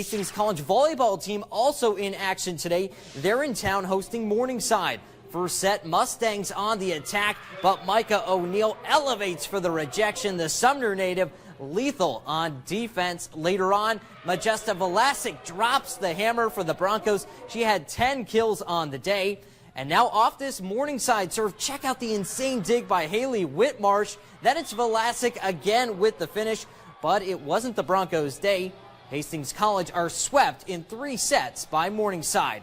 Hastings College volleyball team also in action today. They're in town hosting Morningside. First set, Mustangs on the attack, but Micah O'Neill elevates for the rejection. The Sumner native lethal on defense. Later on, Majesta Velasic drops the hammer for the Broncos. She had 10 kills on the day. And now off this Morningside serve, check out the insane dig by Haley Whitmarsh. Then it's Velasic again with the finish, but it wasn't the Broncos' day. Hastings College are swept in 3 sets by Morningside.